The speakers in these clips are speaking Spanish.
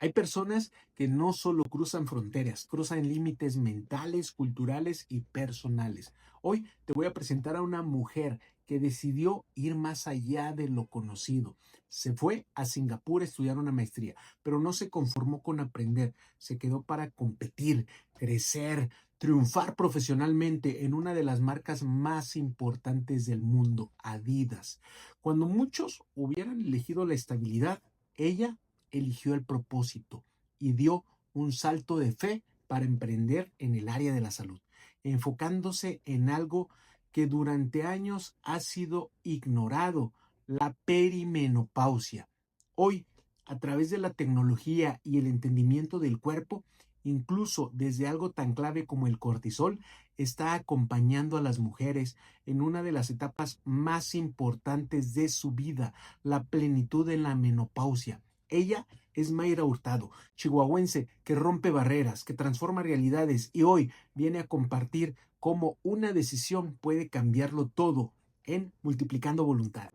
Hay personas que no solo cruzan fronteras, cruzan límites mentales, culturales y personales. Hoy te voy a presentar a una mujer que decidió ir más allá de lo conocido. Se fue a Singapur a estudiar una maestría, pero no se conformó con aprender, se quedó para competir, crecer, triunfar profesionalmente en una de las marcas más importantes del mundo, Adidas. Cuando muchos hubieran elegido la estabilidad, ella eligió el propósito y dio un salto de fe para emprender en el área de la salud, enfocándose en algo que durante años ha sido ignorado, la perimenopausia. Hoy, a través de la tecnología y el entendimiento del cuerpo, incluso desde algo tan clave como el cortisol, está acompañando a las mujeres en una de las etapas más importantes de su vida, la plenitud en la menopausia. Ella es Mayra Hurtado, chihuahuense que rompe barreras, que transforma realidades y hoy viene a compartir cómo una decisión puede cambiarlo todo en Multiplicando Voluntad.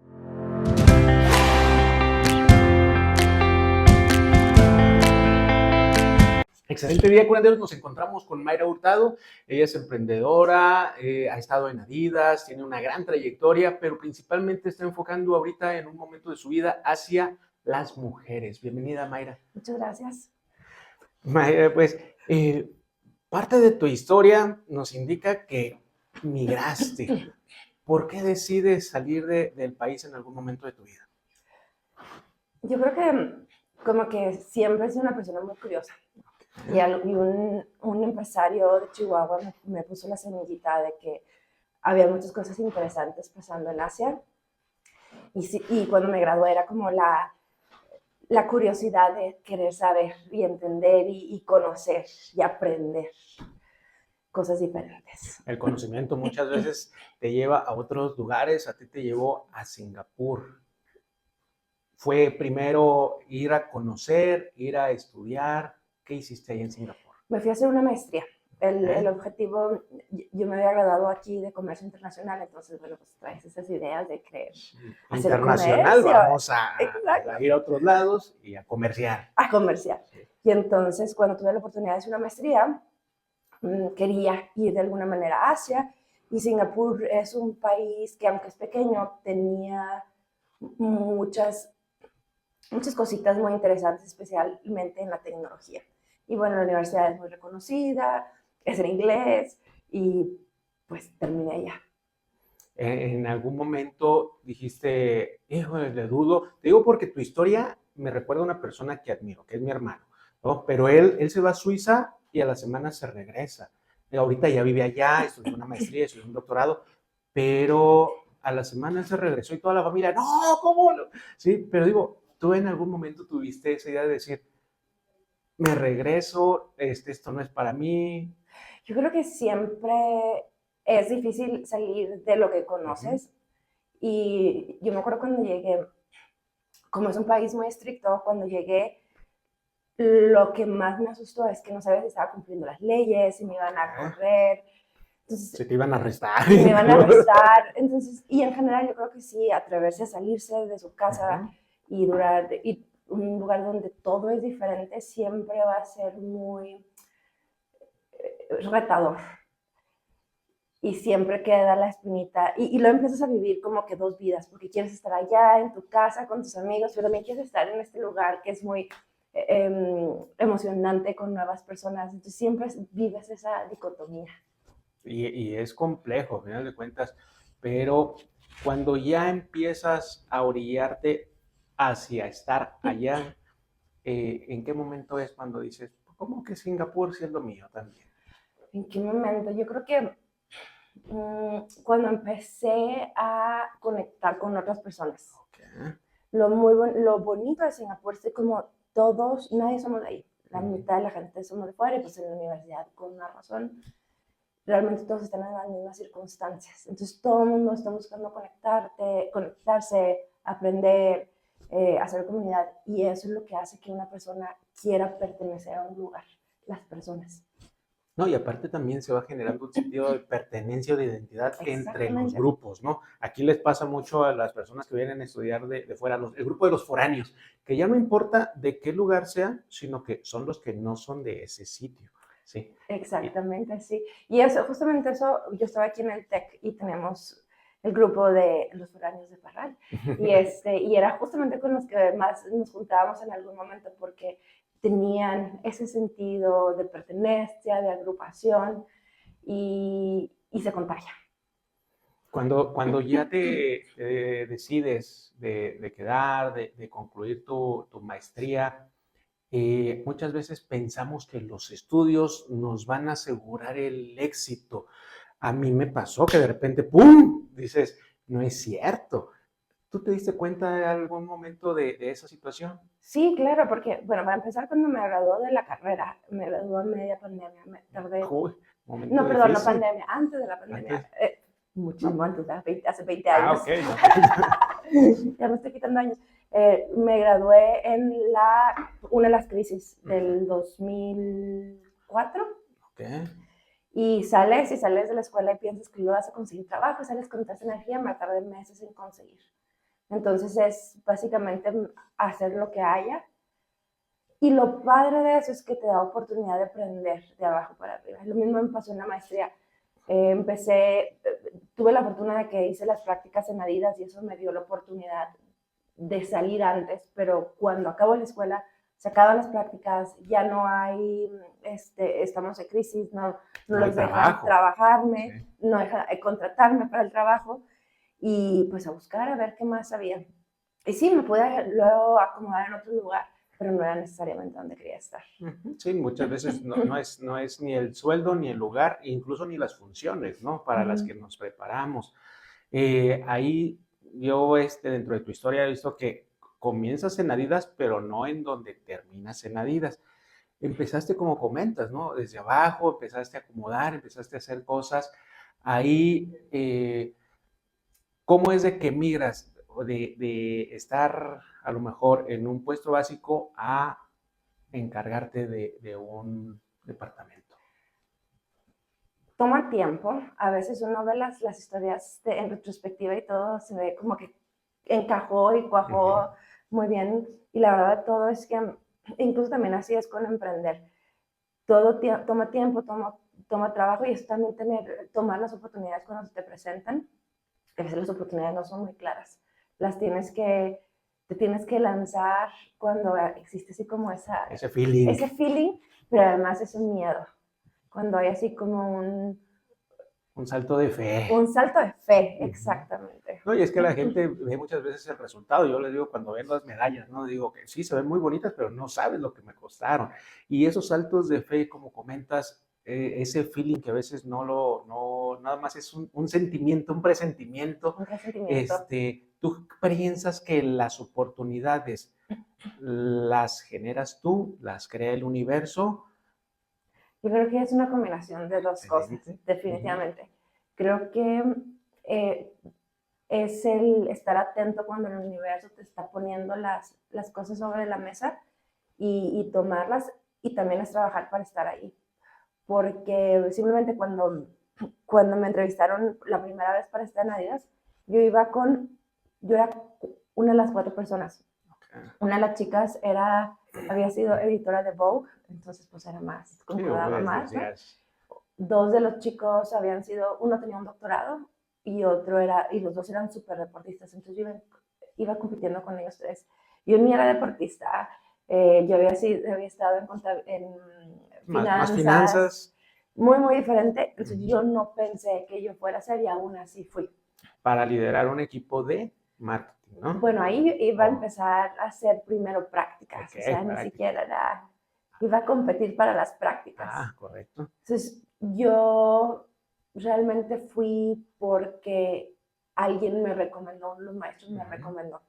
Excelente día, curanderos. Nos encontramos con Mayra Hurtado. Ella es emprendedora, ha estado en Adidas, tiene una gran trayectoria, pero principalmente está enfocando ahorita en un momento de su vida hacia las mujeres. Bienvenida, Mayra. Muchas gracias. Mayra, pues parte de tu historia nos indica que migraste. ¿Por qué decides salir del país en algún momento de tu vida? Yo creo que como que siempre he sido una persona muy curiosa. Y un empresario de Chihuahua me puso la semillita de que había muchas cosas interesantes pasando en Asia. Y cuando me gradué era como la curiosidad de querer saber y entender y conocer y aprender cosas diferentes. El conocimiento muchas veces te lleva a otros lugares, a ti te llevó a Singapur. ¿Fue primero ir a conocer, ir a estudiar? ¿Qué hiciste ahí en Singapur? Me fui a hacer una maestría. El objetivo, yo me había graduado aquí de comercio internacional, entonces, bueno, pues traes esas ideas de querer hacer internacional, comercio. vamos a ir a otros lados y a comerciar. A comerciar. Y entonces, cuando tuve la oportunidad de hacer una maestría, quería ir de alguna manera a Asia, y Singapur es un país que, aunque es pequeño, tenía muchas cositas muy interesantes, especialmente en la tecnología. Y bueno, la universidad es muy reconocida, es en inglés, y pues terminé allá. En algún momento dijiste, híjole, le dudo. Te digo porque tu historia me recuerda a una persona que admiro, que es mi hermano, ¿no? Pero él se va a Suiza y a la semana se regresa. Ahorita ya vive allá, estudió una maestría, estudió un doctorado, pero a la semana se regresó y toda la familia, no, ¿cómo? Sí, pero digo, tú en algún momento tuviste esa idea de decir, me regreso, esto no es para mí. Yo creo que siempre es difícil salir de lo que conoces. Y yo me acuerdo cuando llegué, como es un país muy estricto, cuando llegué, lo que más me asustó es que no sabía si estaba cumpliendo las leyes, si me iban a correr. Entonces, se te iban a arrestar. Me iban a arrestar. Entonces, y en general yo creo que sí, atreverse a salirse de su casa y un lugar donde todo es diferente siempre va a ser muy retador. Y siempre queda la espinita. Y lo empiezas a vivir como que dos vidas, porque quieres estar allá en tu casa con tus amigos, pero también quieres estar en este lugar que es muy emocionante con nuevas personas. Entonces siempre vives esa dicotomía. Y es complejo, al final de cuentas, pero cuando ya empiezas a orillarte hacia estar allá, ¿en qué momento es cuando dices, ¿cómo que Singapur siendo mío también? ¿En qué momento? Yo creo que cuando empecé a conectar con otras personas. Okay. Lo bonito de Singapur es que como todos, nadie somos de ahí. La mitad de la gente somos de fuera, y pues en la universidad, con una razón, realmente todos están en las mismas circunstancias. Entonces todo el mundo está buscando conectarse, aprender, hacer comunidad, y eso es lo que hace que una persona quiera pertenecer a un lugar, las personas. No, y aparte también se va generando un sentido de pertenencia o de identidad entre los Exactamente. grupos, ¿no? Aquí les pasa mucho a las personas que vienen a estudiar de fuera, el grupo de los foráneos, que ya no importa de qué lugar sea, sino que son los que no son de ese sitio, ¿sí? Y- Exactamente, sí. Y eso, justamente eso, yo estaba aquí en el TEC y tenemos el grupo de los foráneos de Parral. Y era justamente con los que más nos juntábamos en algún momento porque tenían ese sentido de pertenencia, de agrupación y se contagia. Cuando ya te decides de quedar, de concluir tu maestría, muchas veces pensamos que los estudios nos van a asegurar el éxito. A mí me pasó que de repente, ¡pum! Dices, no es cierto. ¿Tú te diste cuenta de algún momento de esa situación? Sí, claro, porque, bueno, para empezar, cuando me graduó de la carrera, me graduó en media pandemia, me tardé. Uy, momento No, perdón, no difícil. pandemia, antes de la pandemia, Antes, muchísimo no. antes, hace 20 Ok, años. no. Ya me estoy quitando años. Me gradué en una de las crisis del 2004 Ok. y sales de la escuela y piensas que lo vas a conseguir trabajo, sales con esa energía, me tardé meses en conseguir. Entonces es básicamente hacer lo que haya. Y lo padre de eso es que te da oportunidad de aprender de abajo para arriba. Lo mismo me pasó en la maestría. Tuve la fortuna de que hice las prácticas en Adidas y eso me dio la oportunidad de salir antes, pero cuando acabo la escuela, se acaban las prácticas, ya no hay, estamos en crisis, no No hay los dejan trabajo. trabajarme, Sí. no dejan contratarme para el trabajo y pues a buscar a ver qué más había. Y sí, me pude luego acomodar en otro lugar, pero no era necesariamente donde quería estar. Sí, muchas veces no es ni el sueldo, ni el lugar, incluso ni las funciones, ¿no? Para las que nos preparamos. Ahí yo, dentro de tu historia, he visto que comienzas en Adidas, pero no en donde terminas en Adidas. Empezaste como comentas, ¿no? Desde abajo, empezaste a acomodar, empezaste a hacer cosas. Ahí, ¿cómo es de que migras de estar a lo mejor en un puesto básico a encargarte de un departamento? Toma tiempo, a veces uno ve las historias en retrospectiva y todo se ve como que encajó y cuajó muy bien y la verdad todo es que incluso también así es con emprender. Todo toma tiempo, toma trabajo y es también tomar las oportunidades cuando se te presentan. A veces las oportunidades no son muy claras. Te tienes que lanzar cuando existe así como Ese feeling. ese feeling, pero además ese miedo. Cuando hay así como Un salto de fe. un salto de fe, exactamente. No, y es que la gente ve muchas veces el resultado. Yo les digo, cuando ven las medallas, ¿no? Digo que sí, se ven muy bonitas, pero no sabes lo que me costaron. Y esos saltos de fe, como comentas, ese feeling que a veces nada más es un sentimiento, un presentimiento. Un resentimiento. ¿Tú piensas que las oportunidades las generas tú, las crea el universo? Yo creo que es una combinación de dos cosas, Excelente. definitivamente. Creo que eh, es el estar atento cuando el universo te está poniendo las cosas sobre la mesa y tomarlas y también es trabajar para estar ahí. Porque simplemente cuando me entrevistaron la primera vez para estar en Adidas, yo era una de las 4 personas. Okay. Una de las chicas había sido editora de Vogue, entonces pues era más, concordaba más, ¿no? Dos de los chicos uno tenía un doctorado y y los dos eran súper deportistas, entonces yo iba compitiendo con ellos tres. Yo ni era deportista, yo había estado en Más finanzas, muy, muy diferente, entonces Uh-huh. yo no pensé que yo fuera a ser y aún así fui. Para liderar un equipo de marketing, ¿no? Bueno, ahí iba a empezar a hacer primero prácticas, Okay, o sea, ni siquiera iba a competir para las prácticas. Correcto. Entonces, yo realmente fui porque alguien me recomendó, los maestros me recomendó.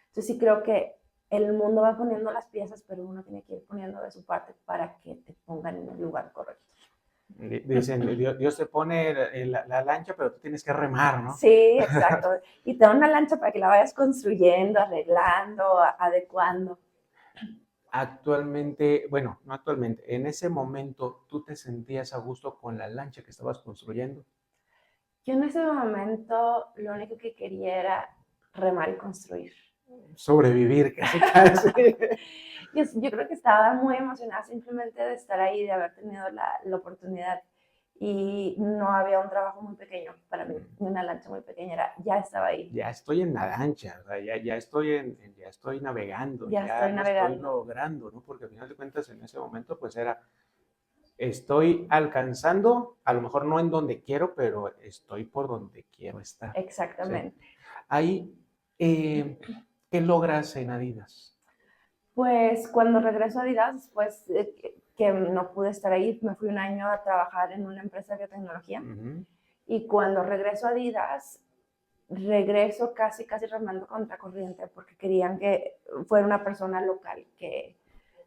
Entonces, sí creo que el mundo va poniendo las piezas, pero uno tiene que ir poniendo de su parte para que te pongan en el lugar correcto. Dicen, Dios te pone la lancha, pero tú tienes que remar, ¿no? Sí, exacto. Y te da una lancha para que la vayas construyendo, arreglando, adecuando. Actualmente, bueno, no actualmente, en ese momento, ¿tú te sentías a gusto con la lancha que estabas construyendo? Yo en ese momento lo único que quería era remar y construir. Sobrevivir, casi, casi. Yo creo que estaba muy emocionada simplemente de estar ahí, de haber tenido la oportunidad. Y no había un trabajo muy pequeño para mí, ni una lancha muy pequeña, ya estaba ahí. Ya estoy en la lancha, o sea, ya estoy ya estoy navegando, Ya ya estoy lo estoy navegando. logrando, ¿no? Porque al final de cuentas en ese momento pues era, estoy alcanzando, a lo mejor no en donde quiero, pero estoy por donde quiero estar. ¿Sí? Exactamente. Ahí, ¿qué logras en Adidas? Pues cuando regreso a Adidas, después de que no pude estar ahí, me fui un año a trabajar en una empresa de biotecnología. Y cuando regreso a Adidas, regreso casi remando contracorriente porque querían que fuera una persona local que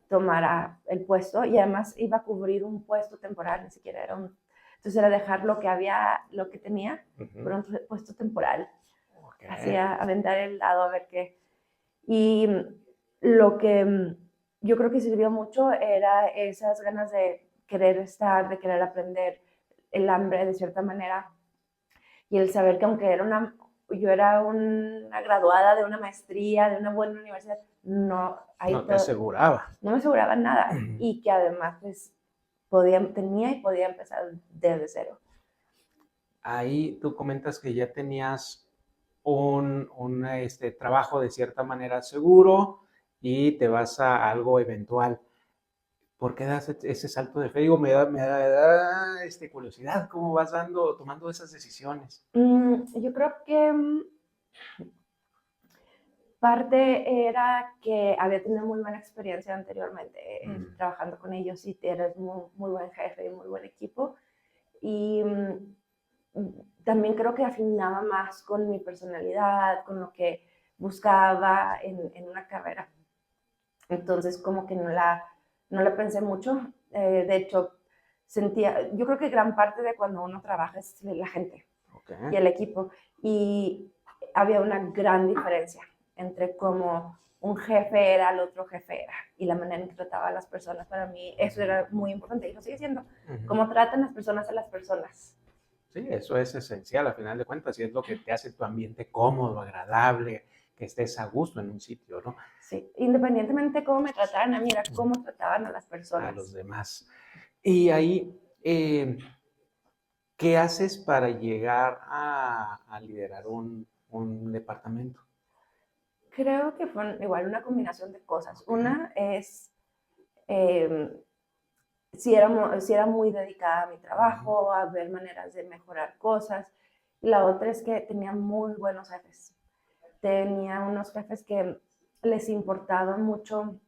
tomara el puesto y además iba a cubrir un puesto temporal, ni siquiera era un... Entonces era dejar lo que había, lo que tenía, por un puesto temporal. Okay. Hacía aventar el lado a ver qué. Y lo que yo creo que sirvió mucho era esas ganas de querer estar, de querer aprender, el hambre de cierta manera y el saber que aunque yo era una graduada de una maestría, de una buena universidad, no, no te aseguraba. No me aseguraba nada y que además pues tenía y podía empezar desde cero. Ahí tú comentas que ya tenías un trabajo de cierta manera seguro y te vas a algo eventual. ¿Por qué das ese salto de fe? Digo, me da curiosidad, ¿cómo vas tomando esas decisiones? Yo creo que parte era que había tenido muy buena experiencia anteriormente trabajando con ellos y eres muy buen jefe y muy buen equipo. Y también creo que afinaba más con mi personalidad, con lo que buscaba en una carrera. Entonces como que no la pensé mucho. De hecho, yo creo que gran parte de cuando uno trabaja es la gente y el equipo. Y había una gran diferencia entre cómo un jefe era, el otro jefe era, y la manera en que trataba a las personas. Para mí eso era muy importante y lo sigue siendo. Cómo tratan las personas a las personas. Sí, eso es esencial a final de cuentas y es lo que te hace tu ambiente cómodo, agradable, que estés a gusto en un sitio, ¿no? Sí, independientemente de cómo me trataran a mí, era cómo trataban a las personas. A los demás. Y ahí, ¿qué haces para llegar a liderar un departamento? Creo que fue igual una combinación de cosas. Una es si era muy dedicada a mi trabajo, a ver maneras de mejorar cosas. Y la otra es que tenía muy buenos jefes. Tenía unos jefes que les importaba mucho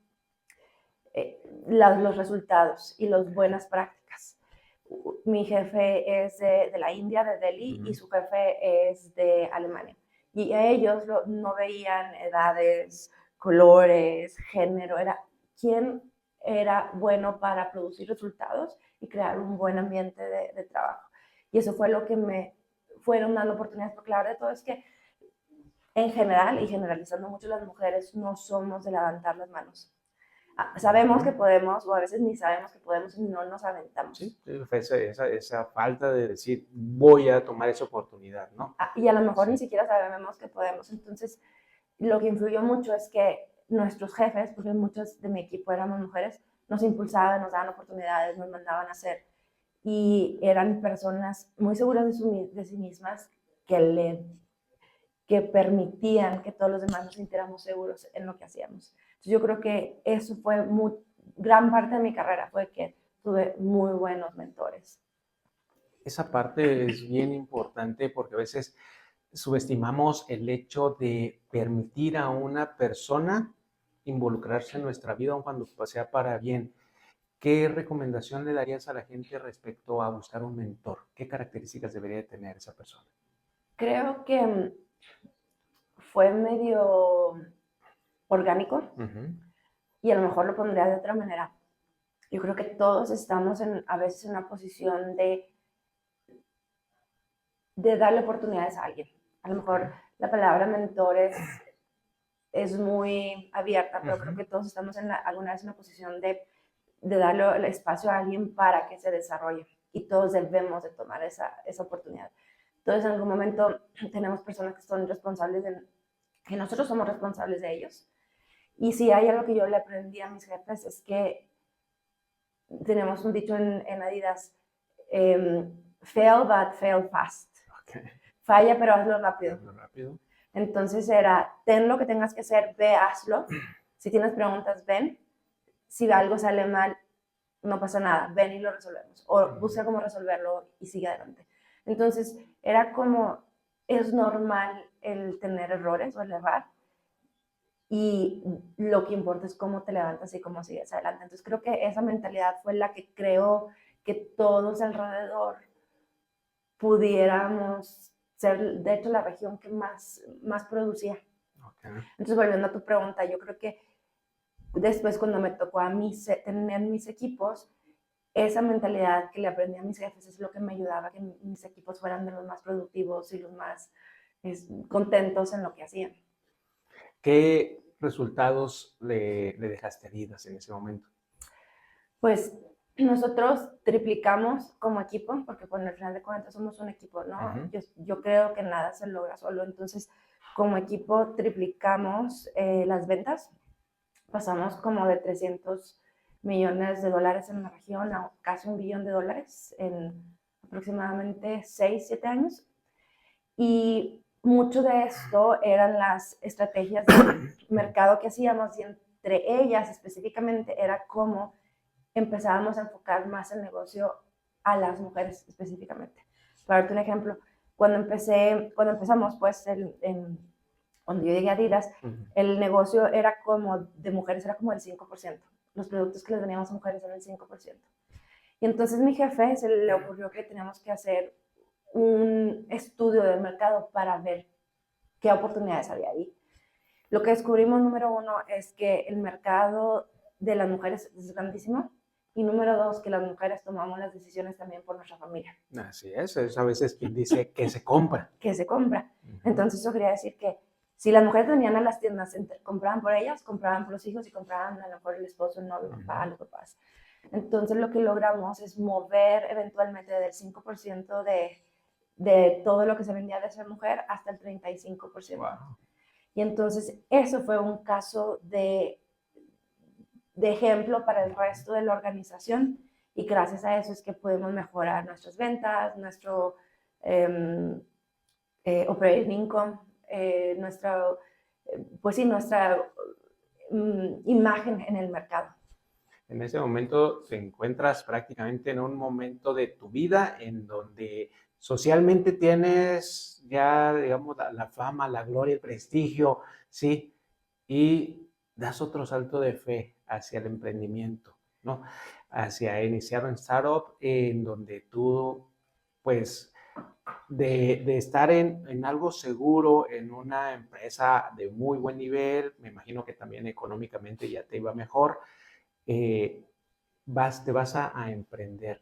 los resultados y las buenas prácticas. Mi jefe es de la India, de Delhi, y su jefe es de Alemania. Y a ellos no veían edades, colores, género, era quién era bueno para producir resultados y crear un buen ambiente de trabajo. Y eso fue lo que me fueron dando oportunidades, porque la verdad de todo es que en general, y generalizando mucho, las mujeres no somos de levantar las manos. Sabemos que podemos, o a veces ni sabemos que podemos y no nos aventamos. Sí, esa falta de decir, voy a tomar esa oportunidad, ¿no? Y a lo mejor ni siquiera sabemos que podemos. Entonces, lo que influyó mucho es que nuestros jefes, porque muchos de mi equipo éramos mujeres, nos impulsaban, nos daban oportunidades, nos mandaban a hacer. Y eran personas muy seguras de sí mismas que permitían que todos los demás nos sintiéramos seguros en lo que hacíamos. Entonces, yo creo que eso fue gran parte de mi carrera, fue que tuve muy buenos mentores. Esa parte es bien importante porque a veces subestimamos el hecho de permitir a una persona involucrarse en nuestra vida, aun cuando sea para bien. ¿Qué recomendación le darías a la gente respecto a buscar un mentor? ¿Qué características debería tener esa persona? Creo que fue medio orgánico y a lo mejor lo pondría de otra manera. Yo creo que todos estamos a veces en una posición de darle oportunidades a alguien. A lo mejor la palabra mentor es muy abierta, pero creo que todos estamos alguna vez en la posición de darle el espacio a alguien para que se desarrolle y todos debemos de tomar esa oportunidad. Entonces, en algún momento tenemos personas que son responsables que nosotros somos responsables de ellos. Y si hay algo que yo le aprendí a mis jefes es que tenemos un dicho en Adidas, fail but fail fast. Okay. Falla, pero hazlo rápido. Hazlo rápido. Entonces era, ten lo que tengas que hacer, ve, hazlo. Si tienes preguntas, ven. Si algo sale mal, no pasa nada, ven y lo resolvemos. O busca cómo resolverlo y sigue adelante. Entonces era como, es normal el tener errores o el errar. Y lo que importa es cómo te levantas y cómo sigues adelante. Entonces creo que esa mentalidad fue la que creó que todos alrededor pudiéramos ser, de hecho, la región que más producía. Okay. Entonces, volviendo a tu pregunta, yo creo que después cuando me tocó a mí tener mis equipos, esa mentalidad que le aprendí a mis jefes es lo que me ayudaba a que mis equipos fueran de los más productivos y los más contentos en lo que hacían. ¿Qué resultados le dejaste a Adidas en ese momento? Pues nosotros triplicamos como equipo, porque bueno, al final de cuentas somos un equipo, ¿no? Yo creo que nada se logra solo, entonces como equipo triplicamos las ventas, pasamos como de $300 millones en la región a casi $1 billón en aproximadamente 6, 7 años. Y mucho de esto eran las estrategias de mercado que hacíamos y entre ellas específicamente era cómo empezábamos a enfocar más el negocio a las mujeres específicamente. Para darte un ejemplo, cuando empezamos, pues, cuando yo llegué a Adidas, el negocio era como de mujeres, era como el 5%. Los productos que les vendíamos a mujeres eran el 5%. Y entonces mi jefe se le ocurrió que teníamos que hacer un estudio del mercado para ver qué oportunidades había ahí. Lo que descubrimos, número 1, es que el mercado de las mujeres es grandísimo. Y número 2, que las mujeres tomamos las decisiones también por nuestra familia. Así es a veces quien dice que se compra. Que se compra. Entonces eso quería decir que si las mujeres venían a las tiendas, compraban por ellas, compraban por los hijos y compraban a lo mejor el esposo, el novio, el papá, los papás. Entonces lo que logramos es mover eventualmente del 5% de todo lo que se vendía de esa mujer hasta el 35%. Wow. Y entonces eso fue un caso de ejemplo para el resto de la organización y gracias a eso es que podemos mejorar nuestras ventas, nuestro operating income, nuestra imagen en el mercado. En ese momento te encuentras prácticamente en un momento de tu vida en donde socialmente tienes ya, digamos, la fama, la gloria, el prestigio, ¿sí? Y das otro salto de fe hacia el emprendimiento, ¿no? Hacia iniciar un startup en donde tú, pues, de estar en algo seguro, en una empresa de muy buen nivel, me imagino que también económicamente ya te iba mejor, te vas a emprender.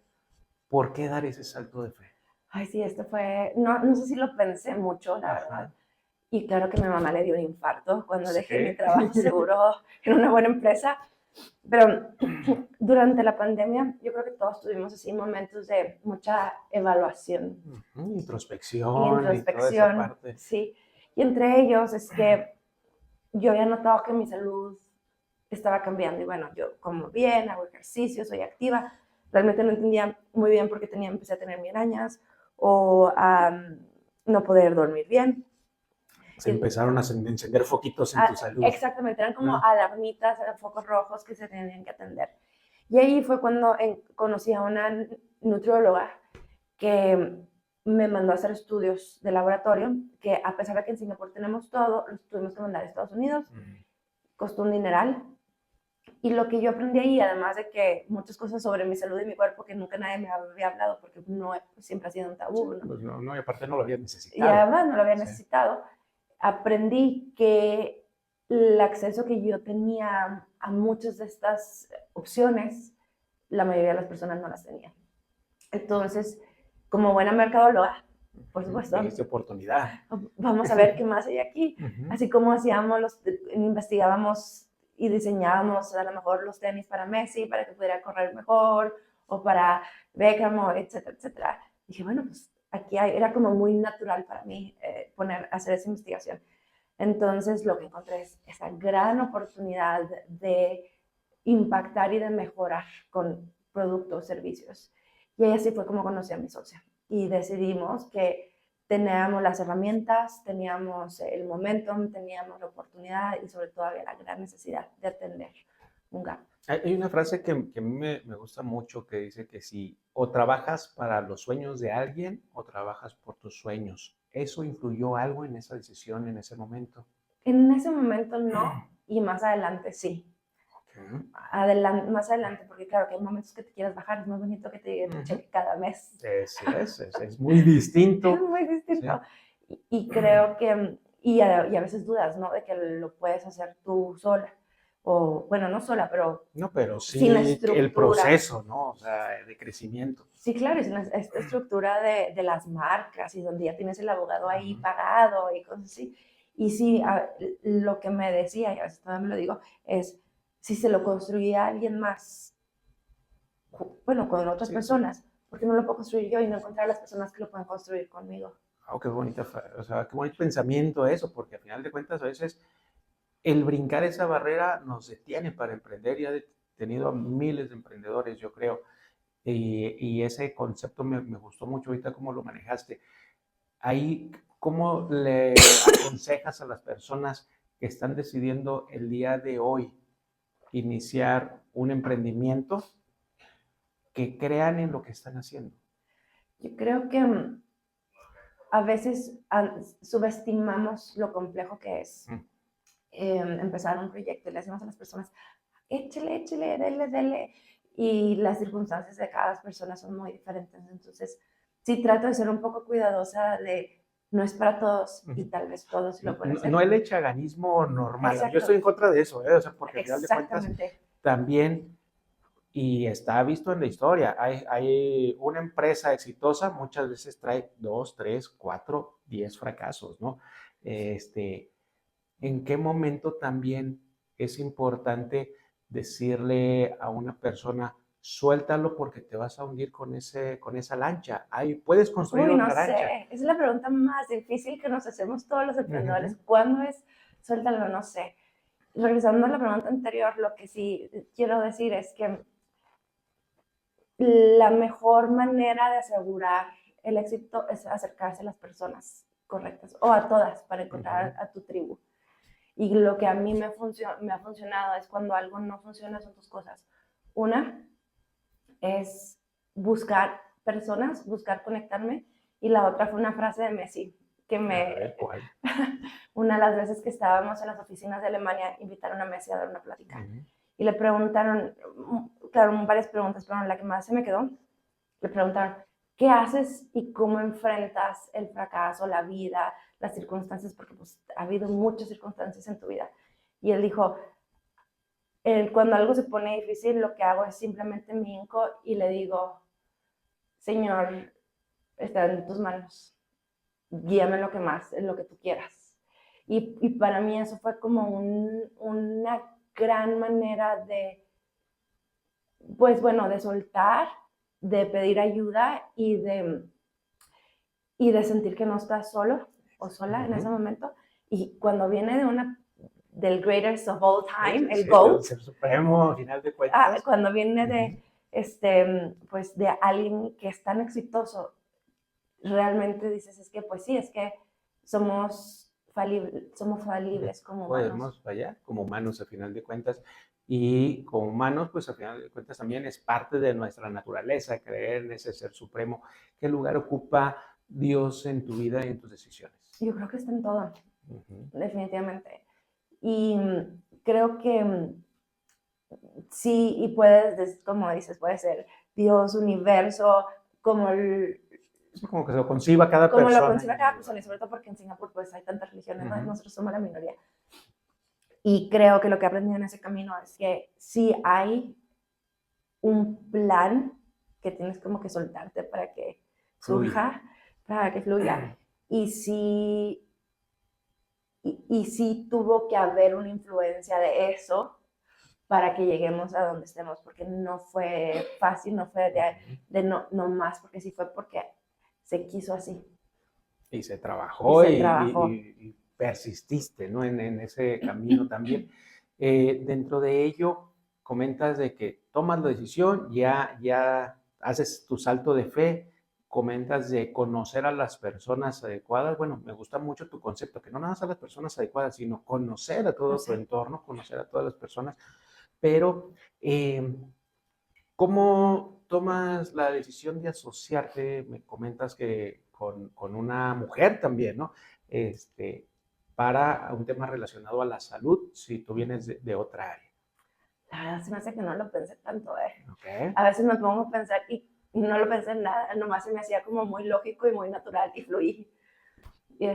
¿Por qué dar ese salto de fe? Ay, sí, esto fue, no sé si lo pensé mucho, la verdad. Y claro que mi mamá le dio un infarto cuando dejé mi trabajo seguro en una buena empresa. Pero durante la pandemia, yo creo que todos tuvimos así momentos de mucha evaluación. Introspección. Y toda esa parte. Sí. Y entre ellos es que yo había notado que mi salud estaba cambiando. Y bueno, yo como bien, hago ejercicio, soy activa. Realmente no entendía muy bien por qué empecé a tener migrañas o a no poder dormir bien. Se empezaron a encender foquitos en tu salud. Exactamente, eran como alarmitas, focos rojos que se tenían que atender. Y ahí fue cuando conocí a una nutrióloga que me mandó a hacer estudios de laboratorio, que a pesar de que en Singapur tenemos todo, los tuvimos que mandar a Estados Unidos, costó un dineral. Y lo que yo aprendí ahí, además de que muchas cosas sobre mi salud y mi cuerpo que nunca nadie me había hablado, porque no, siempre ha sido un tabú. Sí, pues no, y aparte no lo había necesitado. Y además no lo había necesitado. Aprendí que el acceso que yo tenía a muchas de estas opciones, la mayoría de las personas no las tenían. Entonces, como buena mercadóloga, por supuesto. Dijiste oportunidad. Vamos a ver qué más hay aquí. Así como investigábamos y diseñábamos a lo mejor los tenis para Messi, para que pudiera correr mejor, o para Beckham, etcétera, etcétera. Dije, bueno, pues aquí era como muy natural para mí hacer esa investigación. Entonces lo que encontré es esa gran oportunidad de impactar y de mejorar con productos, servicios. Y ahí así fue como conocí a mi socia. Y decidimos que teníamos las herramientas, teníamos el momentum, teníamos la oportunidad y sobre todo había la gran necesidad de atender un gap. Hay una frase que a mí me gusta mucho que dice que si o trabajas para los sueños de alguien o trabajas por tus sueños. ¿Eso influyó algo en esa decisión en ese momento? En ese momento no, y más adelante sí. Más adelante, porque claro que hay momentos que te quieras bajar, es más bonito que te llegue tu cheque cada mes. Es muy distinto. Es muy distinto. Sí. Y creo que, y a veces dudas, ¿no? De que lo puedes hacer tú sola. O, bueno, no sola, pero... No, pero sí sin estructura. El proceso, ¿no? O sea, de crecimiento. Sí, claro, y sin esta estructura de las marcas y donde ya tienes el abogado ahí pagado y cosas así. Y sí, lo que me decía, y a veces todavía me lo digo, es si se lo construía alguien más, bueno, con otras personas, ¿por qué no lo puedo construir yo y no encontrar a las personas que lo puedan construir conmigo? Oh, qué bonito, o sea, qué bonito pensamiento eso, porque al final de cuentas a veces el brincar esa barrera nos detiene para emprender. Ya he tenido a miles de emprendedores, yo creo, y ese concepto me gustó mucho ahorita cómo lo manejaste. Ahí, ¿cómo le aconsejas a las personas que están decidiendo el día de hoy iniciar un emprendimiento que crean en lo que están haciendo? Yo creo que a veces subestimamos lo complejo que es empezar un proyecto y le decimos a las personas, échale, dele. Y las circunstancias de cada persona son muy diferentes. Entonces, sí trato de ser un poco cuidadosa de no es para todos y tal vez todos lo pueden hacer. No el echaganismo normal. Exacto. Yo estoy en contra de eso, o sea, porque al final de cuentas también, y está visto en la historia, hay una empresa exitosa, muchas veces trae 2, 3, 4, 10 fracasos, ¿no? ¿En qué momento también es importante decirle a una persona, suéltalo porque te vas a hundir con esa lancha? Ahí puedes construir otra lancha. Esa es la pregunta más difícil que nos hacemos todos los emprendedores. ¿Cuándo es suéltalo? No sé. Regresando a la pregunta anterior, lo que sí quiero decir es que la mejor manera de asegurar el éxito es acercarse a las personas correctas o a todas para encontrar a tu tribu. Y lo que a mí me ha funcionado es cuando algo no funciona, son dos cosas. Una es buscar personas, buscar conectarme, y la otra fue una frase de Messi que ¿Cuál? Una de las veces que estábamos en las oficinas de Alemania, invitaron a Messi a dar una plática. Y le preguntaron, claro, varias preguntas, pero la que más se me quedó, le preguntaron, ¿qué haces y cómo enfrentas el fracaso, la vida, las circunstancias? Porque pues, ha habido muchas circunstancias en tu vida. Y él dijo, cuando algo se pone difícil, lo que hago es simplemente me hinco y le digo, Señor, está en tus manos, guíame en lo que tú quieras. Y para mí eso fue como una gran manera de, pues bueno, de soltar, de pedir ayuda y de sentir que no estás solo o sola en ese momento. Y cuando viene del greatest of all time, el GOAT, el ser supremo, al final de cuentas. cuando viene de pues de alguien que es tan exitoso, realmente dices, es que pues sí, es que somos falibles como humanos. Podemos fallar como humanos al final de cuentas, y como humanos pues al final de cuentas también es parte de nuestra naturaleza creer en ese ser supremo. ¿Qué lugar ocupa Dios en tu vida y en tus decisiones? Yo creo que está en todo, definitivamente. Y creo que sí, y puedes, como dices, puede ser Dios, universo, como que lo conciba cada persona. Como lo conciba cada persona, y sobre todo porque en Singapur pues hay tantas religiones, ¿no? Nosotros somos la minoría. Y creo que lo que he aprendido en ese camino es que sí hay un plan que tienes como que soltarte para que surja, para que fluya. Y sí, y sí tuvo que haber una influencia de eso para que lleguemos a donde estemos, porque no fue fácil, no fue de no más, porque sí fue porque se quiso así. Y se trabajó Y se trabajó. y persististe, ¿no? En ese camino también. Dentro de ello, comentas de que tomas la decisión, ya haces tu salto de fe, comentas de conocer a las personas adecuadas. Bueno, me gusta mucho tu concepto, que no nada más a las personas adecuadas, sino conocer a todo tu entorno, conocer a todas las personas. Pero, ¿cómo tomas la decisión de asociarte? Me comentas que con una mujer también, ¿no? Para un tema relacionado a la salud, si tú vienes de otra área. La verdad se me hace que no lo pensé tanto, Okay. A veces me pongo a pensar y no lo pensé en nada, nomás se me hacía como muy lógico y muy natural y fluí. Y,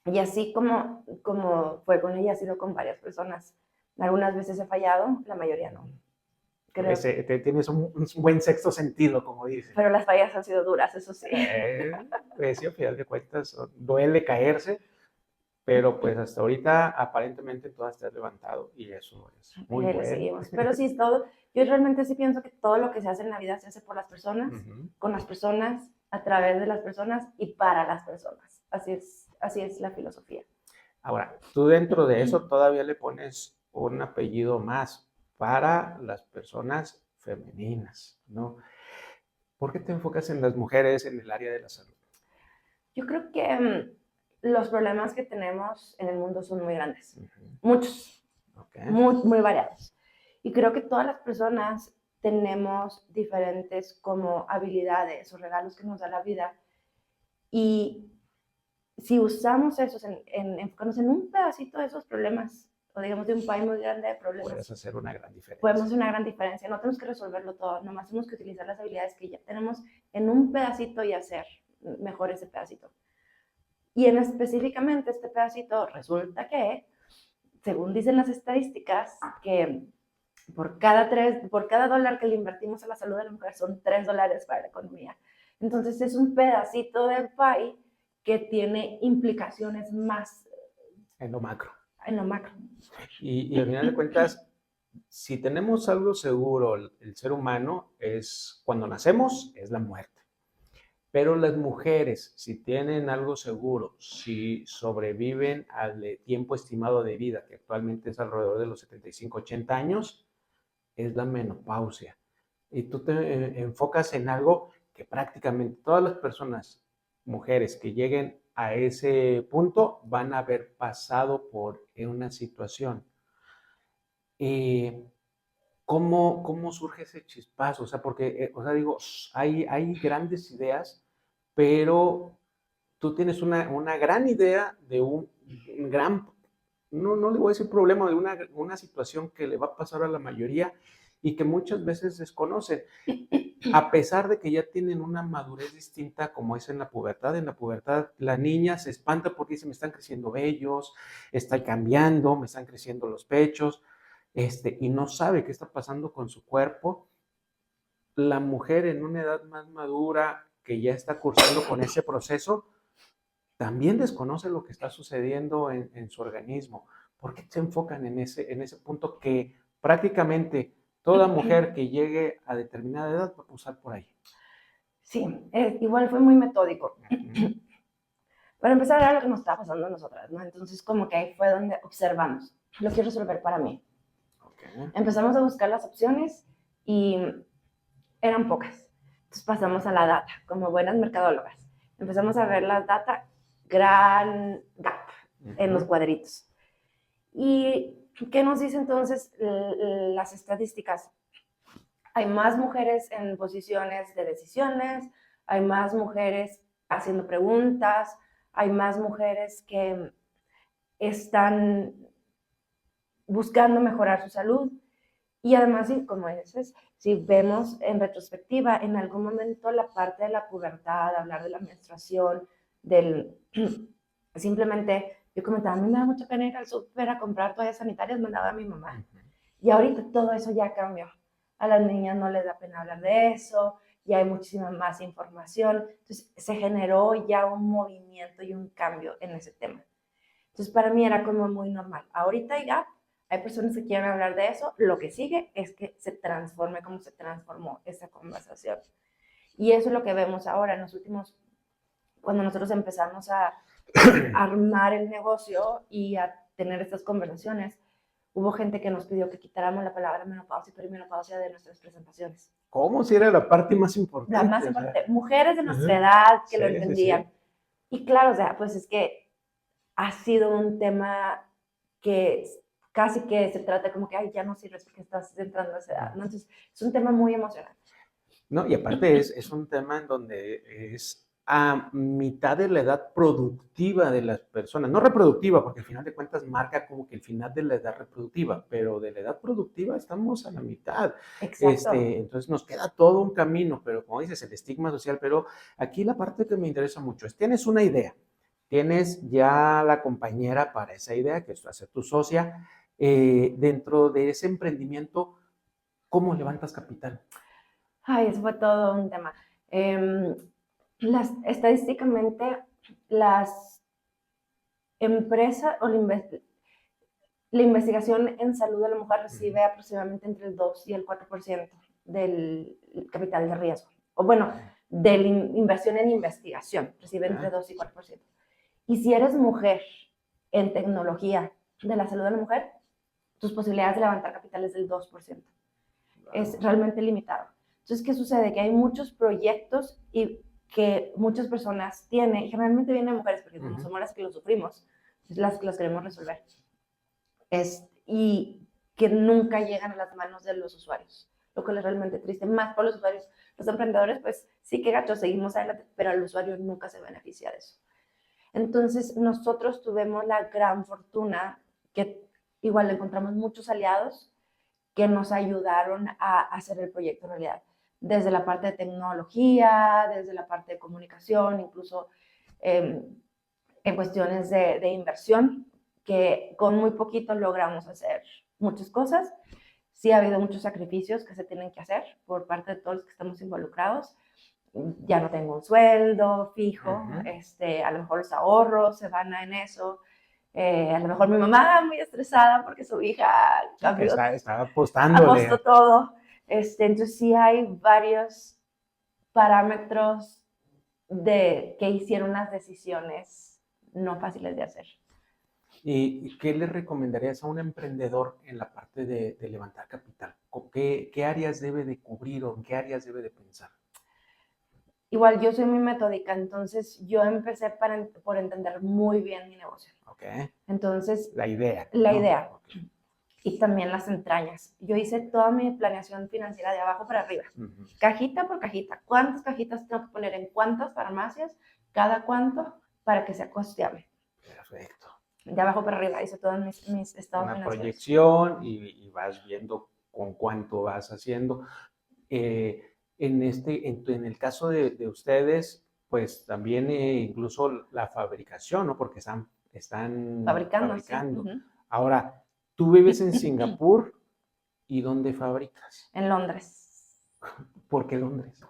y así como fue con ella, ha sido con varias personas. Algunas veces he fallado, la mayoría no. Creo. Tienes un buen sexto sentido, como dices. Pero las fallas han sido duras, eso sí. Pues sí, al final de cuentas, duele caerse, pero pues hasta ahorita aparentemente todas te has levantado y eso es muy bueno. Seguimos. Pero sí, es todo. Yo realmente sí pienso que todo lo que se hace en la vida se hace por las personas, con las personas, a través de las personas y para las personas. Así es la filosofía. Ahora, tú dentro de eso todavía le pones un apellido más para las personas femeninas, ¿no? ¿Por qué te enfocas en las mujeres en el área de la salud? Yo creo que los problemas que tenemos en el mundo son muy grandes, muchos, muy variados. Y creo que todas las personas tenemos diferentes como habilidades o regalos que nos da la vida. Y si usamos esos en enfocarnos en un pedacito de esos problemas, o digamos de un país muy grande de problemas, puedes hacer una gran diferencia. Podemos hacer una gran diferencia. No tenemos que resolverlo todo, nomás tenemos que utilizar las habilidades que ya tenemos en un pedacito y hacer mejor ese pedacito. Y específicamente este pedacito resulta que, según dicen las estadísticas, que por cada dólar que le invertimos a la salud de la mujer son $3 para la economía. Entonces es un pedacito del pie que tiene implicaciones más en lo macro. En lo macro. Y al final de cuentas, si tenemos algo seguro, el ser humano es cuando nacemos, es la muerte. Pero las mujeres, si tienen algo seguro, si sobreviven al tiempo estimado de vida, que actualmente es alrededor de los 75-80 años, es la menopausia. Y tú te enfocas en algo que prácticamente todas las personas, mujeres que lleguen a ese punto, van a haber pasado por una situación. ¿Cómo surge ese chispazo? O sea, porque, digo, hay grandes ideas, pero tú tienes una gran idea de un gran, no le voy a decir problema, de una situación que le va a pasar a la mayoría y que muchas veces desconocen, a pesar de que ya tienen una madurez distinta como es en la pubertad. En la pubertad la niña se espanta porque dice, me están creciendo vellos, está cambiando, me están creciendo los pechos, y no sabe qué está pasando con su cuerpo. La mujer en una edad más madura que ya está cursando con ese proceso, también desconoce lo que está sucediendo en su organismo. ¿Por qué se enfocan en ese punto que prácticamente toda mujer que llegue a determinada edad va a pasar por ahí? Sí, igual fue muy metódico. Para empezar, era lo que nos estaba pasando a nosotras, ¿no? Entonces, como que ahí fue donde observamos, lo quiero resolver para mí. Empezamos a buscar las opciones y eran pocas. Entonces pasamos a la data, como buenas mercadólogas. Empezamos a ver las data, gran gap en los cuadritos. ¿Y qué nos dice entonces las estadísticas? Hay más mujeres en posiciones de decisiones, hay más mujeres haciendo preguntas, hay más mujeres que están buscando mejorar su salud. Y además, como dices, si vemos en retrospectiva, en algún momento la parte de la pubertad, hablar de la menstruación, simplemente, yo comentaba, a mí me da mucha pena ir al súper a comprar toallas sanitarias, mandaba a mi mamá. Y ahorita todo eso ya cambió. A las niñas no les da pena hablar de eso, ya hay muchísima más información. Entonces se generó ya un movimiento y un cambio en ese tema. Entonces para mí era como muy normal. Ahorita ya hay personas que quieren hablar de eso, lo que sigue es que se transforme como se transformó esa conversación. Y eso es lo que vemos ahora en los últimos, cuando nosotros empezamos a armar el negocio y a tener estas conversaciones, hubo gente que nos pidió que quitáramos la palabra menopausia y perimenopausia de nuestras presentaciones. ¿Cómo? Si era la parte más importante. La más importante, mujeres de nuestra edad que lo entendían. Sí. Y claro, o sea, pues es que ha sido un tema que casi que se trata como que, ay, ya no sirves porque estás entrando a esa edad, ¿no? Entonces, es un tema muy emocionante. No, y aparte es un tema en donde es a mitad de la edad productiva de las personas, no reproductiva, porque al final de cuentas marca como que el final de la edad reproductiva, pero de la edad productiva estamos a la mitad. Exacto. Entonces nos queda todo un camino, pero como dices, el estigma social, pero aquí la parte que me interesa mucho es, tienes una idea, tienes ya la compañera para esa idea, que es hacer tu socia, dentro de ese emprendimiento, ¿cómo levantas capital? Ay, eso fue todo un tema. Estadísticamente, las empresas o la investigación en salud de la mujer recibe aproximadamente entre el 2 y el 4% del capital de riesgo. O bueno, de la inversión en investigación, recibe entre 2 y 4%. Y si eres mujer en tecnología de la salud de la mujer, tus posibilidades de levantar capital es del 2%. Es realmente limitado. Entonces, ¿qué sucede? Que hay muchos proyectos y que muchas personas tienen, y generalmente vienen mujeres, porque como somos las que lo sufrimos, es las que los queremos resolver. Y que nunca llegan a las manos de los usuarios, lo cual es realmente triste, más por los usuarios. Los emprendedores, pues sí que gacho, seguimos adelante, pero el usuario nunca se beneficia de eso. Entonces, nosotros tuvimos la gran fortuna que igual encontramos muchos aliados que nos ayudaron a hacer el proyecto realidad. Desde la parte de tecnología, desde la parte de comunicación, incluso en cuestiones de inversión, que con muy poquito logramos hacer muchas cosas. Sí ha habido muchos sacrificios que se tienen que hacer por parte de todos los que estamos involucrados. Ya no tengo un sueldo fijo, a lo mejor los ahorros se van en eso. A lo mejor mi mamá muy estresada porque su hija cambió, está apostándole. Apostó todo. Entonces sí hay varios parámetros que hicieron las decisiones no fáciles de hacer. ¿Y qué le recomendarías a un emprendedor en la parte de levantar capital? ¿Qué áreas debe de cubrir o en qué áreas debe de pensar? Igual yo soy muy metódica, entonces yo empecé por entender muy bien mi negocio. Okay. Entonces, la idea. Okay. Y también las entrañas. Yo hice toda mi planeación financiera de abajo para arriba, cajita por cajita. ¿Cuántas cajitas tengo que poner en cuántas farmacias? ¿Cada cuánto? Para que sea costeable. Perfecto. De abajo para arriba, hice todos mis estados Una financieros. proyección y vas viendo con cuánto vas haciendo. En el caso de ustedes, pues también incluso la fabricación, ¿no? Porque están fabricando. Sí. Ahora, tú vives en Singapur y ¿dónde fabricas? En Londres. ¿Por qué Londres?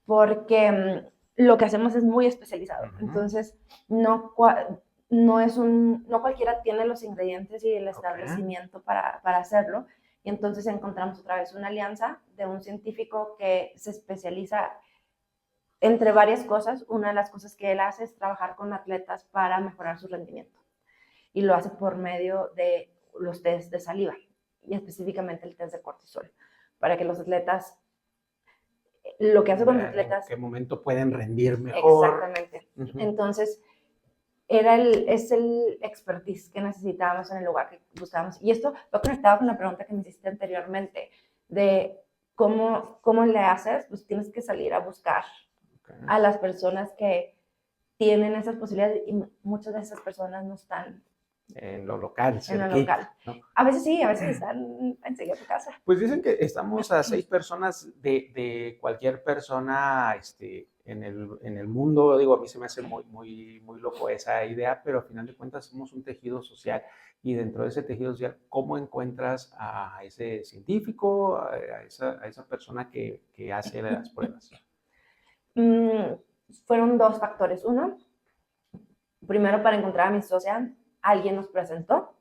Porque lo que hacemos es muy especializado. Entonces, no cualquiera tiene los ingredientes y el establecimiento para hacerlo. Y entonces encontramos otra vez una alianza de un científico que se especializa entre varias cosas. Una de las cosas que él hace es trabajar con atletas para mejorar su rendimiento. Y lo hace por medio de los test de saliva y específicamente el test de cortisol, para que los atletas, lo que hace con los atletas... ¿En qué momento pueden rendir mejor? Exactamente. Entonces, es el expertise que necesitábamos en el lugar que buscábamos. Y esto lo conectaba con la pregunta que me hiciste anteriormente, de cómo le haces, pues tienes que salir a buscar a las personas que tienen esas posibilidades y muchas de esas personas no están en lo local, cerquita, en lo local. ¿No? A veces sí, a veces están enseguida de tu casa. Pues dicen que estamos a 6 personas de cualquier persona en el mundo. Digo, a mí se me hace muy loco esa idea, pero al final de cuentas somos un tejido social, y dentro de ese tejido social, ¿cómo encuentras a ese científico, a esa persona que hace las pruebas? Fueron dos factores. Uno, primero, para encontrar a mi socia, alguien nos presentó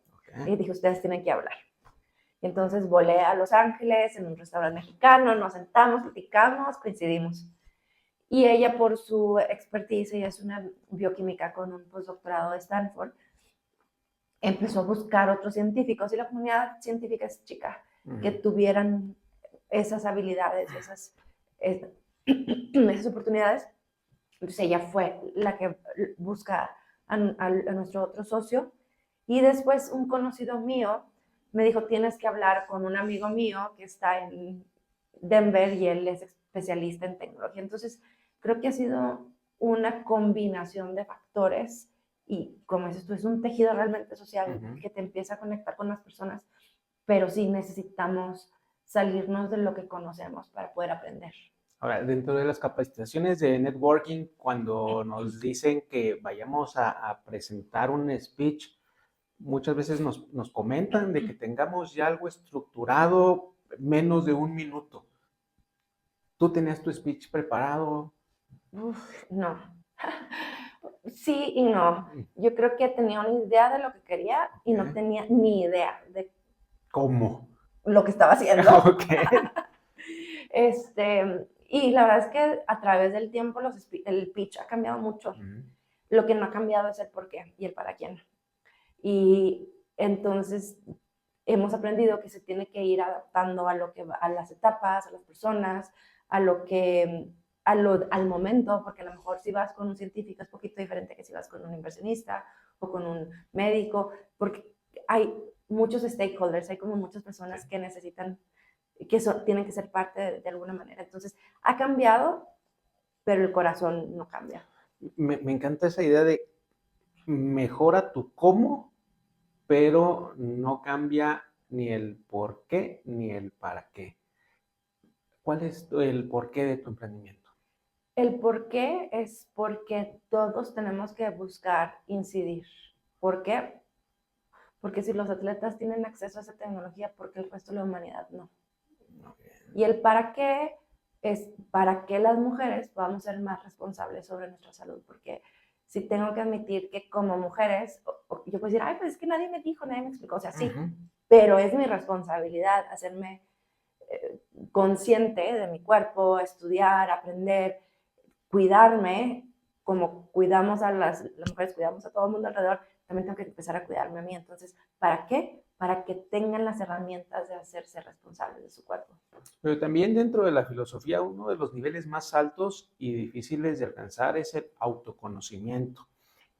y dijo, ustedes tienen que hablar. Entonces volé a Los Ángeles en un restaurante mexicano, nos sentamos, platicamos, coincidimos. Y ella, por su expertise, ella es una bioquímica con un postdoctorado de Stanford, empezó a buscar otros científicos, y la comunidad científica es chica, que tuvieran esas habilidades, esas oportunidades. Entonces ella fue la que busca a nuestro otro socio. Y después un conocido mío me dijo, tienes que hablar con un amigo mío que está en Denver y él es especialista en tecnología. Entonces creo que ha sido una combinación de factores, y como dices tú, es un tejido realmente social que te empieza a conectar con las personas, pero sí necesitamos salirnos de lo que conocemos para poder aprender. Ahora, dentro de las capacitaciones de networking, cuando nos dicen que vayamos a presentar un speech, muchas veces nos comentan de que tengamos ya algo estructurado menos de 1 minuto. ¿Tú tenías tu speech preparado? No. Sí y no. Yo creo que tenía una idea de lo que quería y no tenía ni idea de ¿Cómo? lo que estaba haciendo. Okay. Y la verdad es que a través del tiempo el pitch ha cambiado mucho. Lo que no ha cambiado es el por qué y el para quién. Y entonces hemos aprendido que se tiene que ir adaptando a las etapas, a las personas, al momento, porque a lo mejor si vas con un científico es un poquito diferente que si vas con un inversionista o con un médico, porque hay muchos stakeholders, hay como muchas personas que necesitan, tienen que ser parte de alguna manera. Entonces ha cambiado, pero el corazón no cambia. Me encanta esa idea de mejora tu cómo, pero no cambia ni el por qué ni el para qué. ¿Cuál es el porqué de tu emprendimiento? El por qué es porque todos tenemos que buscar incidir. ¿Por qué? Porque si los atletas tienen acceso a esa tecnología, ¿por qué el resto de la humanidad no? Y el para qué es para que las mujeres podamos ser más responsables sobre nuestra salud. Porque si tengo que admitir que como mujeres, yo puedo decir, ay, pues es que nadie me dijo, nadie me explicó. O sea, sí, pero es mi responsabilidad hacerme consciente de mi cuerpo, estudiar, aprender, cuidarme, como cuidamos a las mujeres, cuidamos a todo el mundo alrededor, también tengo que empezar a cuidarme a mí. Entonces, ¿para qué? Para que tengan las herramientas de hacerse responsables de su cuerpo. Pero también dentro de la filosofía, uno de los niveles más altos y difíciles de alcanzar es el autoconocimiento.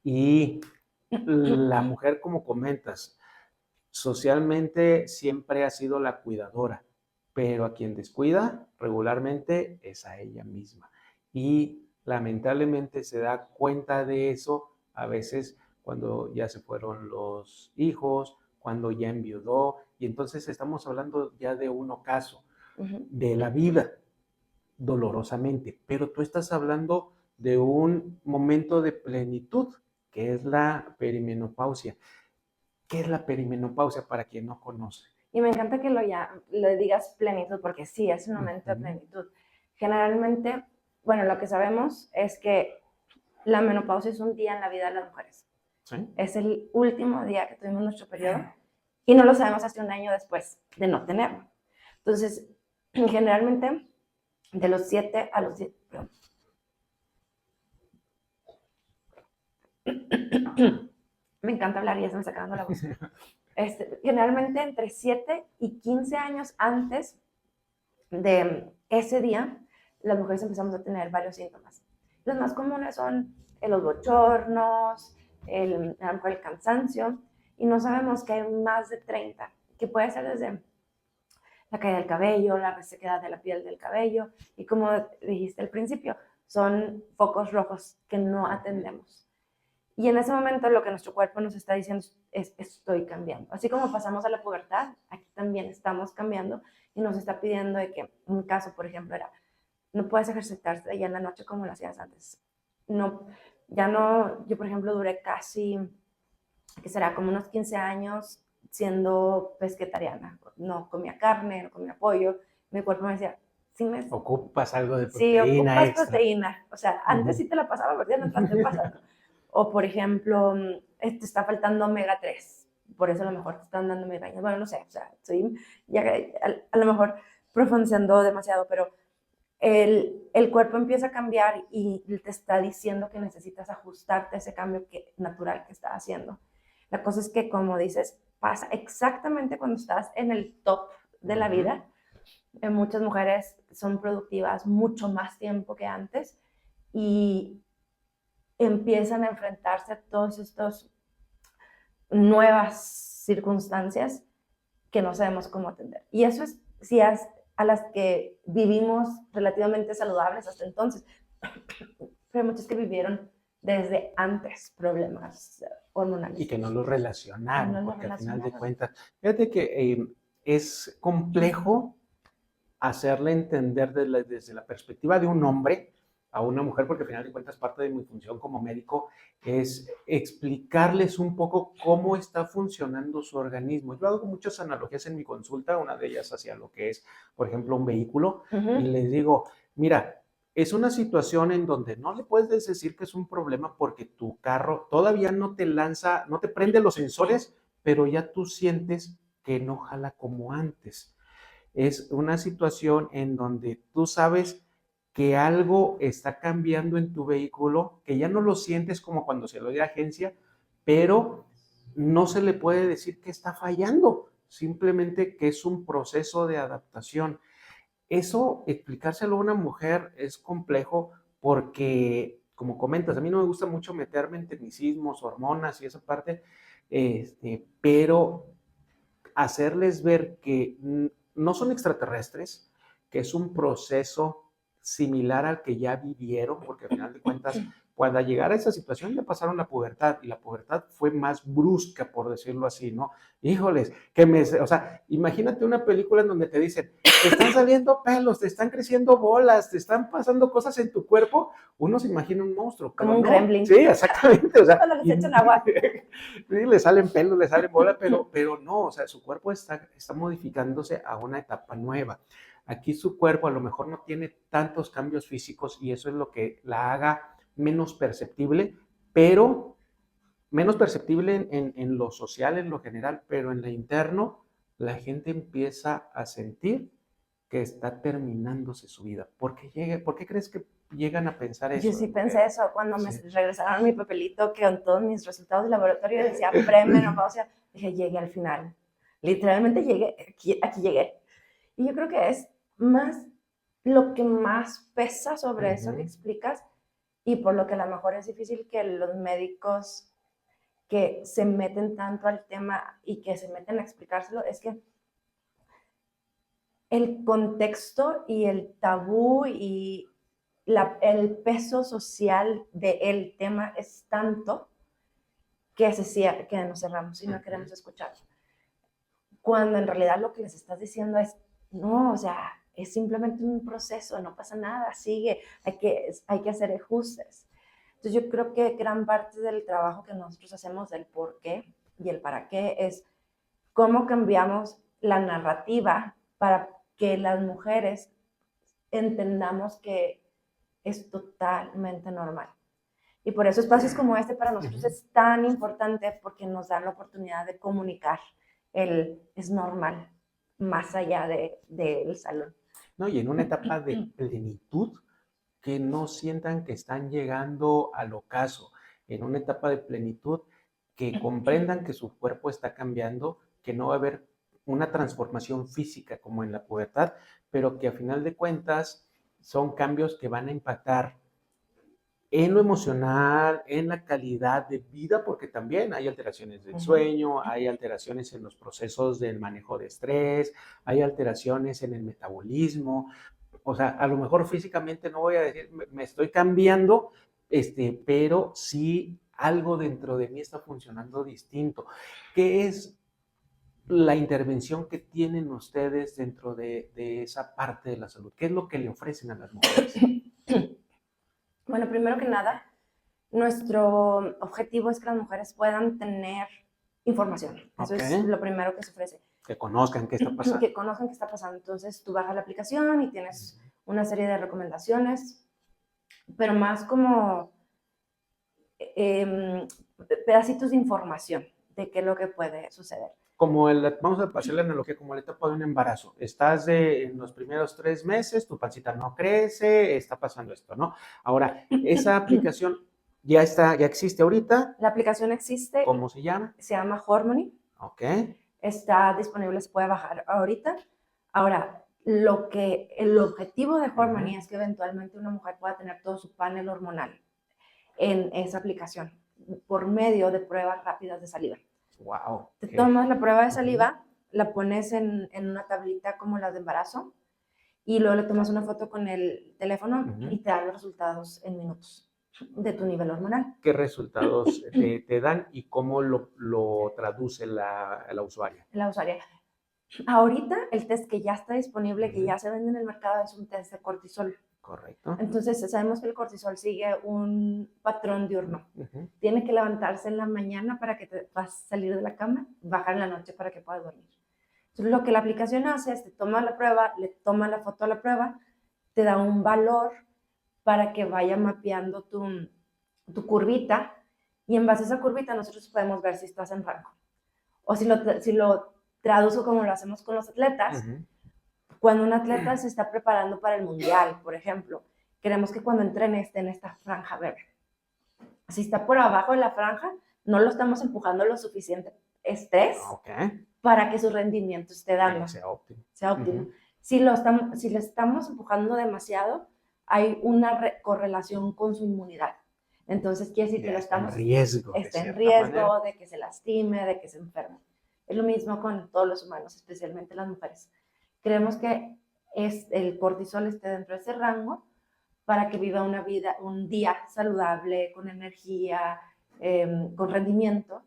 Y la mujer, como comentas, socialmente siempre ha sido la cuidadora, pero a quien descuida regularmente es a ella misma. Y lamentablemente se da cuenta de eso a veces cuando ya se fueron los hijos, cuando ya enviudó, y entonces estamos hablando ya de un ocaso de la vida, dolorosamente, pero tú estás hablando de un momento de plenitud, que es la perimenopausia. ¿Qué es la perimenopausia para quien no conoce? Y me encanta que lo digas plenitud, porque sí, es un momento de plenitud. Generalmente, bueno, lo que sabemos es que la menopausia es un día en la vida de las mujeres. ¿Sí? Es el último día que tuvimos nuestro periodo y no lo sabemos hasta un año después de no tenerlo. Entonces, generalmente, de los 7 a los 10... Me encanta hablar y ya se me está acabando la voz. Generalmente entre 7 y 15 años antes de ese día, las mujeres empezamos a tener varios síntomas. Los más comunes son los bochornos, a lo mejor el cansancio, y no sabemos que hay más de 30, que puede ser desde la caída del cabello, la resequedad de la piel del cabello, y como dijiste al principio, son focos rojos que no atendemos. Y en ese momento lo que nuestro cuerpo nos está diciendo es estoy cambiando. Así como pasamos a la pubertad, aquí también estamos cambiando y nos está pidiendo de que, un caso, por ejemplo, era no puedes ejercitarte ya en la noche como lo hacías antes. No, ya no, yo por ejemplo duré casi, que será como unos 15 años siendo pesquetariana. No comía carne, no comía pollo. Mi cuerpo me decía, ocupas algo de sí, proteína ocupas extra. proteína. O sea, antes sí te la pasaba, pero ya no te la pasando. O por ejemplo, te está faltando omega 3. Por eso a lo mejor te están dando migrañas. Bueno, no sé, o sea, estoy ya a lo mejor profundizando demasiado, pero el cuerpo empieza a cambiar y te está diciendo que necesitas ajustarte a ese cambio natural que está haciendo. La cosa es que, como dices, pasa exactamente cuando estás en el top de la vida. Muchas mujeres son productivas mucho más tiempo que antes y empiezan a enfrentarse a todas estas nuevas circunstancias que no sabemos cómo atender. Y eso es si es a las que vivimos relativamente saludables hasta entonces. Pero hay muchos que vivieron desde antes problemas hormonales. Y que no lo relacionaron, no porque al final de cuentas, fíjate que es complejo hacerle entender desde la perspectiva de un hombre a una mujer, porque al final de cuentas parte de mi función como médico es explicarles un poco cómo está funcionando su organismo. Yo hago muchas analogías en mi consulta, una de ellas hacia lo que es, por ejemplo, un vehículo, y les digo, mira, es una situación en donde no le puedes decir que es un problema porque tu carro todavía no te lanza, no te prende los sensores, pero ya tú sientes que no jala como antes. Es una situación en donde tú sabes que algo está cambiando en tu vehículo, que ya no lo sientes como cuando se lo dio a agencia, pero no se le puede decir que está fallando, simplemente que es un proceso de adaptación. Eso, explicárselo a una mujer es complejo porque, como comentas, a mí no me gusta mucho meterme en tecnicismos, hormonas y esa parte, pero hacerles ver que no son extraterrestres, que es un proceso similar al que ya vivieron, porque al final de cuentas, cuando llegar a esa situación ya pasaron la pubertad, y la pubertad fue más brusca, por decirlo así, ¿no? Híjoles, o sea, imagínate una película en donde te dicen, te están saliendo pelos, te están creciendo bolas, te están pasando cosas en tu cuerpo, uno se imagina un monstruo. Como un no. gremlin. Sí, exactamente, o sea. Cuando les echan agua. Sí, le salen pelos, le salen bolas, pero no, o sea, su cuerpo está modificándose a una etapa nueva. Aquí su cuerpo a lo mejor no tiene tantos cambios físicos y eso es lo que la haga menos perceptible, pero menos perceptible en lo social, en lo general, pero en lo interno, la gente empieza a sentir que está terminándose su vida. ¿Por qué crees que llegan a pensar eso? Yo sí pensé eso cuando me regresaron mi papelito que con todos mis resultados de laboratorio decía premenopausia. Dije, llegué al final. Literalmente llegué, aquí llegué. Y yo creo que es más lo que más pesa sobre eso que explicas y por lo que a lo mejor es difícil que los médicos que se meten tanto al tema y que se meten a explicárselo, es que el contexto y el tabú y el peso social del tema es tanto que nos cerramos y no queremos escucharlo. Cuando en realidad lo que les estás diciendo es, no, o sea, es simplemente un proceso, no pasa nada, sigue, hay que hacer ajustes. Entonces yo creo que gran parte del trabajo que nosotros hacemos del por qué y el para qué es cómo cambiamos la narrativa para que las mujeres entendamos que es totalmente normal. Y por eso espacios como este para nosotros es tan importante porque nos dan la oportunidad de comunicar es normal, más allá del salón. No, y en una etapa de plenitud, que no sientan que están llegando al ocaso, en una etapa de plenitud, que comprendan que su cuerpo está cambiando, que no va a haber una transformación física como en la pubertad, pero que a final de cuentas son cambios que van a impactar en lo emocional, en la calidad de vida, porque también hay alteraciones del sueño, hay alteraciones en los procesos del manejo de estrés, hay alteraciones en el metabolismo. O sea, a lo mejor físicamente no voy a decir, me estoy cambiando, pero sí algo dentro de mí está funcionando distinto. ¿Qué es la intervención que tienen ustedes dentro de esa parte de la salud? ¿Qué es lo que le ofrecen a las mujeres? Bueno, primero que nada, nuestro objetivo es que las mujeres puedan tener información. Eso es lo primero que se ofrece. Que conozcan qué está pasando. Que conozcan qué está pasando. Entonces tú bajas la aplicación y tienes una serie de recomendaciones, pero más como pedacitos de información de qué es lo que puede suceder. Como vamos a hacer la analogía como la etapa de un embarazo. Estás en los primeros 3 meses, tu pancita no crece, está pasando esto, ¿no? Ahora, esa aplicación ya existe ahorita. La aplicación existe. ¿Cómo se llama? Se llama Hormony. Ok. Está disponible, se puede bajar ahorita. Ahora, el objetivo de Hormony es que eventualmente una mujer pueda tener todo su panel hormonal en esa aplicación por medio de pruebas rápidas de saliva. Wow. Te tomas la prueba de saliva, la pones en una tablita como las de embarazo y luego le tomas una foto con el teléfono y te dan los resultados en minutos de tu nivel hormonal. ¿Qué resultados te dan y cómo lo traduce la usuaria? La usuaria. Ahorita el test que ya está disponible, que ya se vende en el mercado, es un test de cortisol. Correcto. Entonces sabemos que el cortisol sigue un patrón diurno. Tiene que levantarse en la mañana para que te puedas salir de la cama, bajar en la noche para que puedas dormir. Entonces lo que la aplicación hace es te toma la prueba, le toma la foto a la prueba, te da un valor para que vaya mapeando tu curvita y en base a esa curvita nosotros podemos ver si estás en rango. O si lo traduzco como lo hacemos con los atletas, cuando un atleta se está preparando para el mundial, por ejemplo, queremos que cuando entrene esté en esta franja verde. Si está por abajo de la franja, no lo estamos empujando lo suficiente estrés para que su rendimiento esté dando. Sea óptimo. Sea óptimo. Si le estamos empujando demasiado, hay una correlación con su inmunidad. Entonces quiere decir que lo estamos... Está en riesgo de que se lastime, de que se enferme. Es lo mismo con todos los humanos, especialmente las mujeres. Creemos que el cortisol esté dentro de ese rango para que viva un día saludable, con energía, con rendimiento.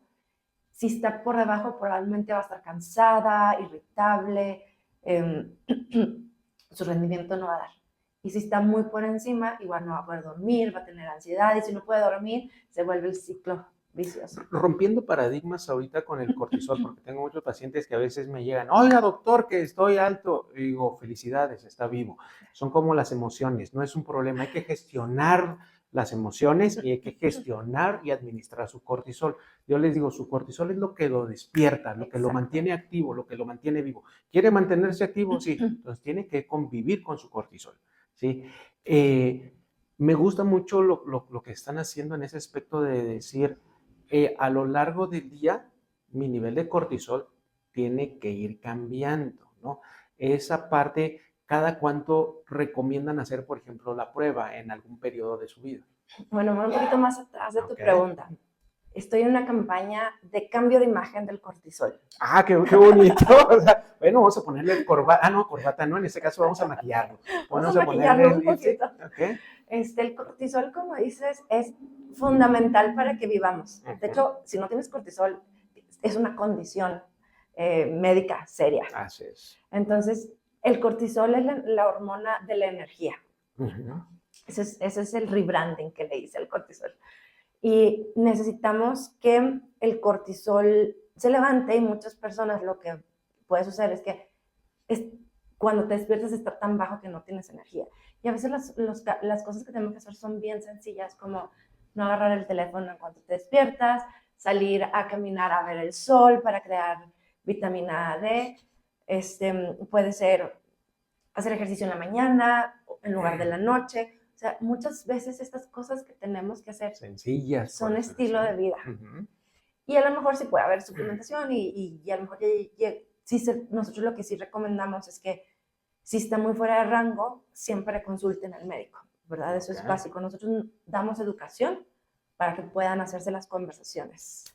Si está por debajo, probablemente va a estar cansada, irritable, su rendimiento no va a dar. Y si está muy por encima, igual no va a poder dormir, va a tener ansiedad, y si no puede dormir, se vuelve el ciclo vicioso. Rompiendo paradigmas ahorita con el cortisol, porque tengo muchos pacientes que a veces me llegan, oiga doctor, que estoy alto, y digo, felicidades, está vivo. Son como las emociones, no es un problema, hay que gestionar las emociones y hay que gestionar y administrar su cortisol. Yo les digo, su cortisol es lo que lo despierta, lo que lo mantiene activo, lo que lo mantiene vivo. ¿Quiere mantenerse activo? Sí, entonces tiene que convivir con su cortisol, ¿sí? Me gusta mucho lo que están haciendo en ese aspecto de decir, a lo largo del día, mi nivel de cortisol tiene que ir cambiando, ¿no? Esa parte, ¿cada cuánto recomiendan hacer, por ejemplo, la prueba en algún periodo de su vida? Bueno, un poquito más atrás de tu pregunta. Estoy en una campaña de cambio de imagen del cortisol. ¡Ah, qué bonito! O sea, bueno, vamos a ponerle corbata. Ah, no, corbata no, en este caso vamos a maquillarlo. Vamos a maquillarlo un poquito. El cortisol, como dices, es fundamental para que vivamos. De hecho, si no tienes cortisol, es una condición médica seria. Así es. Entonces, el cortisol es la hormona de la energía. Ese es el rebranding que le hice al cortisol. Y necesitamos que el cortisol se levante y muchas personas lo que puede suceder es que cuando te despiertas está tan bajo que no tienes energía. Y a veces las cosas que tenemos que hacer son bien sencillas, como no agarrar el teléfono en cuanto te despiertas, salir a caminar a ver el sol para crear vitamina D. Puede ser hacer ejercicio en la mañana en lugar de la noche. O sea, muchas veces estas cosas que tenemos que hacer sencillas son estilo de vida. Y a lo mejor sí puede haber suplementación y a lo mejor nosotros lo que sí recomendamos es que si está muy fuera de rango, siempre consulten al médico, ¿verdad? Eso es básico. Nosotros damos educación para que puedan hacerse las conversaciones.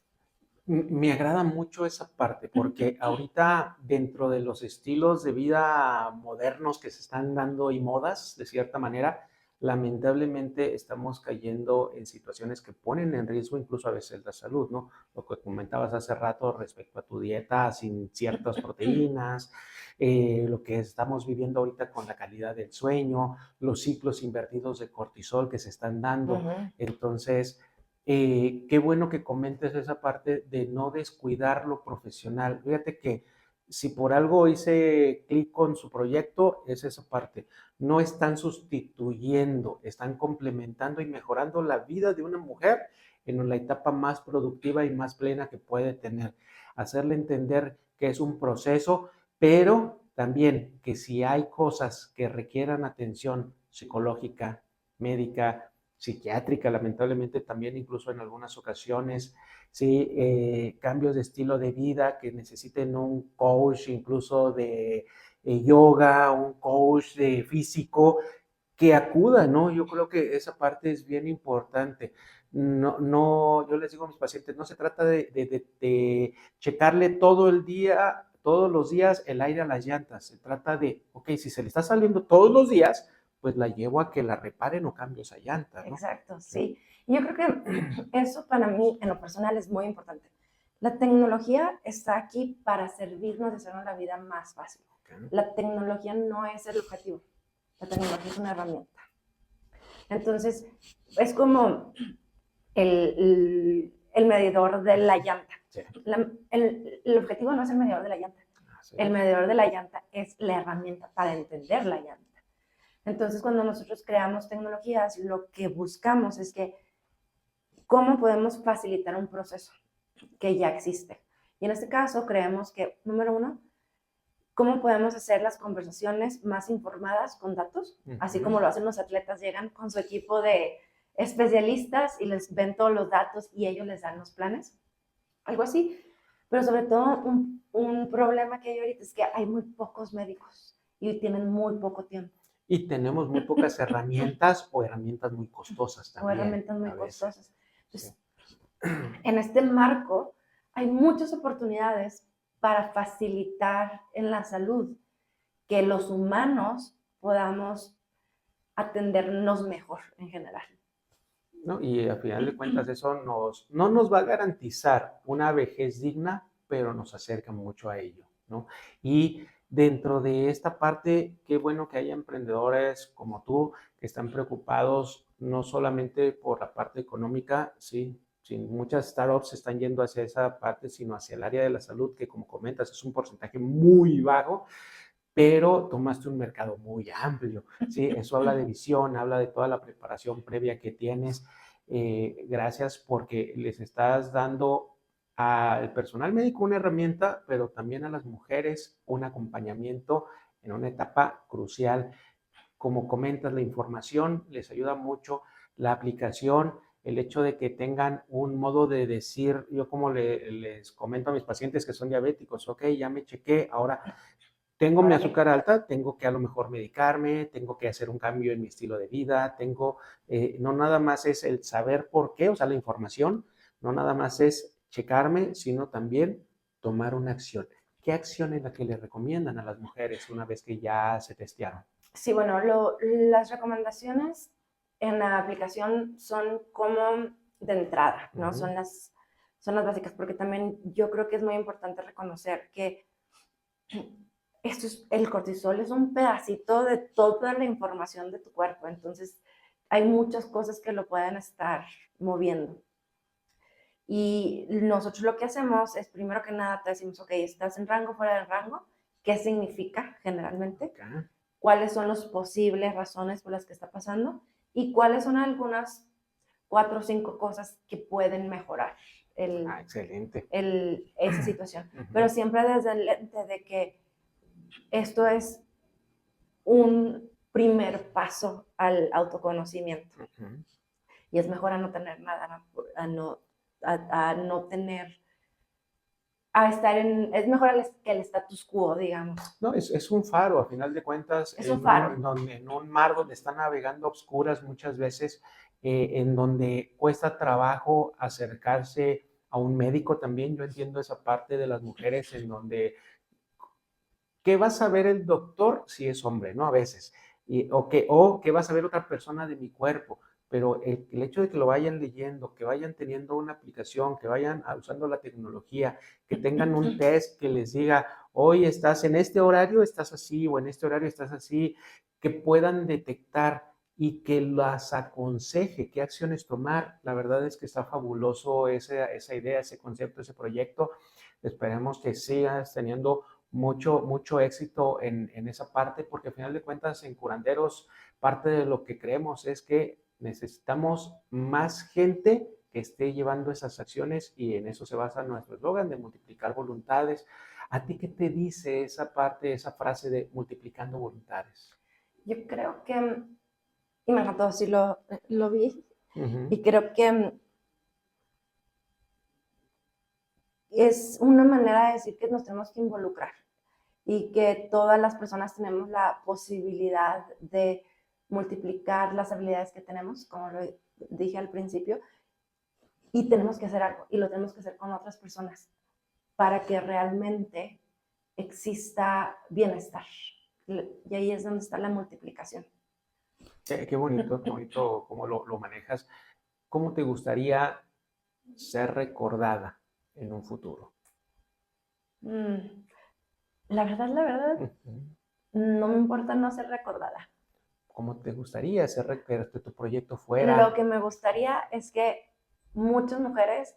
Me agrada mucho esa parte, porque ahorita dentro de los estilos de vida modernos que se están dando y modas, de cierta manera, lamentablemente estamos cayendo en situaciones que ponen en riesgo incluso a veces la salud, ¿no? Lo que comentabas hace rato respecto a tu dieta sin ciertas proteínas, lo que estamos viviendo ahorita con la calidad del sueño, los ciclos invertidos de cortisol que se están dando. Entonces, qué bueno que comentes esa parte de no descuidar lo profesional. Fíjate que si por algo hice clic con su proyecto, es esa parte. No están sustituyendo, están complementando y mejorando la vida de una mujer en la etapa más productiva y más plena que puede tener. Hacerle entender que es un proceso, pero también que si hay cosas que requieran atención psicológica, médica, psiquiátrica, lamentablemente también incluso en algunas ocasiones, sí, cambios de estilo de vida que necesiten un coach incluso de yoga, un coach de físico, que acuda, ¿no? Yo creo que esa parte es bien importante. No, no, yo les digo a mis pacientes, no se trata de checarle todo el día, todos los días el aire a las llantas. Se trata de, ok, si se le está saliendo todos los días, pues la llevo a que la reparen o cambie esa llanta, ¿no? Exacto, sí. Y yo creo que eso para mí, en lo personal, es muy importante. La tecnología está aquí para servirnos de hacer la vida más fácil. Okay. La tecnología no es el objetivo. La tecnología es una herramienta. Entonces, es como el medidor de la llanta. Sí. El objetivo no es el medidor de la llanta. Sí. El medidor de la llanta es la herramienta para entender la llanta. Entonces, cuando nosotros creamos tecnologías, lo que buscamos es que cómo podemos facilitar un proceso que ya existe. Y en este caso, creemos que, número uno, cómo podemos hacer las conversaciones más informadas con datos, así como lo hacen los atletas, llegan con su equipo de especialistas y les ven todos los datos y ellos les dan los planes, algo así. Pero sobre todo, un problema que hay ahorita es que hay muy pocos médicos y tienen muy poco tiempo. Y tenemos muy pocas herramientas o herramientas muy costosas también. O herramientas muy costosas. Entonces, sí. En este marco hay muchas oportunidades para facilitar en la salud que los humanos podamos atendernos mejor en general. ¿No? Y a final de cuentas eso no nos va a garantizar una vejez digna, pero nos acerca mucho a ello, ¿no? Y dentro de esta parte, qué bueno que haya emprendedores como tú que están preocupados no solamente por la parte económica, sí, muchas startups están yendo hacia esa parte, sino hacia el área de la salud, que como comentas es un porcentaje muy bajo, pero tomaste un mercado muy amplio, ¿sí? Eso habla de visión, habla de toda la preparación previa que tienes. Gracias porque les estás dando al personal médico una herramienta, pero también a las mujeres un acompañamiento en una etapa crucial. Como comentas, la información les ayuda mucho, la aplicación, el hecho de que tengan un modo de decir, yo como les comento a mis pacientes que son diabéticos, ok, ya me chequé, ahora tengo mi azúcar alta, tengo que a lo mejor medicarme, tengo que hacer un cambio en mi estilo de vida, no nada más es el saber por qué, o sea, la información, no nada más es checarme, sino también tomar una acción. ¿Qué acción es la que le recomiendan a las mujeres una vez que ya se testearon? Sí, bueno, las recomendaciones en la aplicación son como de entrada, ¿no? Son las básicas, porque también yo creo que es muy importante reconocer que el cortisol es un pedacito de toda la información de tu cuerpo, entonces hay muchas cosas que lo pueden estar moviendo. Y nosotros lo que hacemos es, primero que nada, te decimos, ok, estás en rango, fuera del rango, ¿qué significa generalmente? Okay. ¿Cuáles son las posibles razones por las que está pasando? Y cuáles son algunas 4 o 5 cosas que pueden mejorar excelente. esa situación. Pero siempre desde el lente de que esto es un primer paso al autoconocimiento. Y es mejor a no tener nada, a no tener, es mejor que el status quo, digamos. No, es un faro, a final de cuentas, es un faro. En un mar donde están navegando a obscuras muchas veces, en donde cuesta trabajo acercarse a un médico también. Yo entiendo esa parte de las mujeres en donde ¿qué va a saber el doctor si es hombre, no? A veces. o que vas a ver otra persona de mi cuerpo. Pero el hecho de que lo vayan leyendo, que vayan teniendo una aplicación, que vayan usando la tecnología, que tengan un test que les diga, hoy estás en este horario, estás así, o en este horario estás así, que puedan detectar y que las aconseje qué acciones tomar. La verdad es que está fabuloso esa idea, ese concepto, ese proyecto. Esperemos que sigas teniendo mucho éxito en esa parte, porque al final de cuentas en Curanderos parte de lo que creemos es que necesitamos más gente que esté llevando esas acciones y en eso se basa nuestro eslogan de multiplicar voluntades. ¿A ti qué te dice esa parte, esa frase de multiplicando voluntades? Yo creo que, y me encantó, sí lo vi, Uh-huh. y creo que es una manera de decir que nos tenemos que involucrar y que todas las personas tenemos la posibilidad de multiplicar las habilidades que tenemos, como lo dije al principio, y tenemos que hacer algo, y lo tenemos que hacer con otras personas para que realmente exista bienestar. Y ahí es donde está la multiplicación. Qué bonito cómo lo manejas. ¿Cómo te gustaría ser recordada en un futuro? La verdad, Uh-huh. no me importa no ser recordada. ¿Cómo te gustaría que tu proyecto Lo fuera? que me gustaría es que muchas mujeres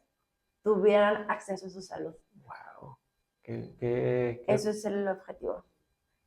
tuvieran acceso a su salud. Wow. Eso es el objetivo.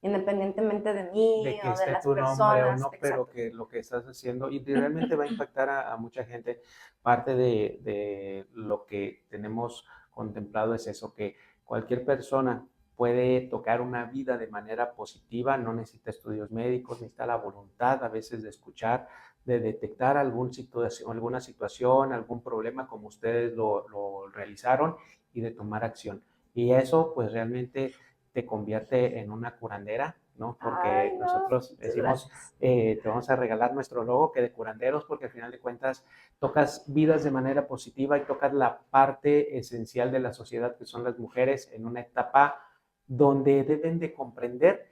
Independientemente de mí De que o de esté las tu nombre o personas. no, pero Exacto. que lo que estás haciendo y realmente va a impactar a mucha gente. Parte de lo que tenemos contemplado es eso, que cualquier persona puede tocar una vida de manera positiva, no necesita estudios médicos, necesita la voluntad a veces de escuchar, de detectar alguna situación, algún problema como ustedes lo realizaron y de tomar acción. Y eso pues realmente te convierte en una curandera, ¿no? Ay, Porque no, nosotros muchas decimos, gracias. te vamos a regalar nuestro logo que de curanderos, porque al final de cuentas tocas vidas de manera positiva y tocas la parte esencial de la sociedad, que son las mujeres, en una etapa donde deben de comprender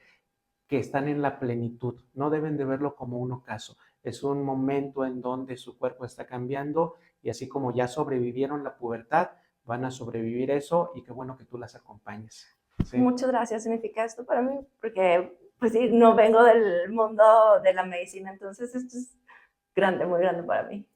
que están en la plenitud, no deben de verlo como un ocaso. Es un momento en donde su cuerpo está cambiando y así como ya sobrevivieron la pubertad, van a sobrevivir eso y qué bueno que tú las acompañes. Sí. Muchas gracias. Significa esto para mí porque, pues sí, no vengo del mundo de la medicina, entonces esto es grande, muy grande para mí.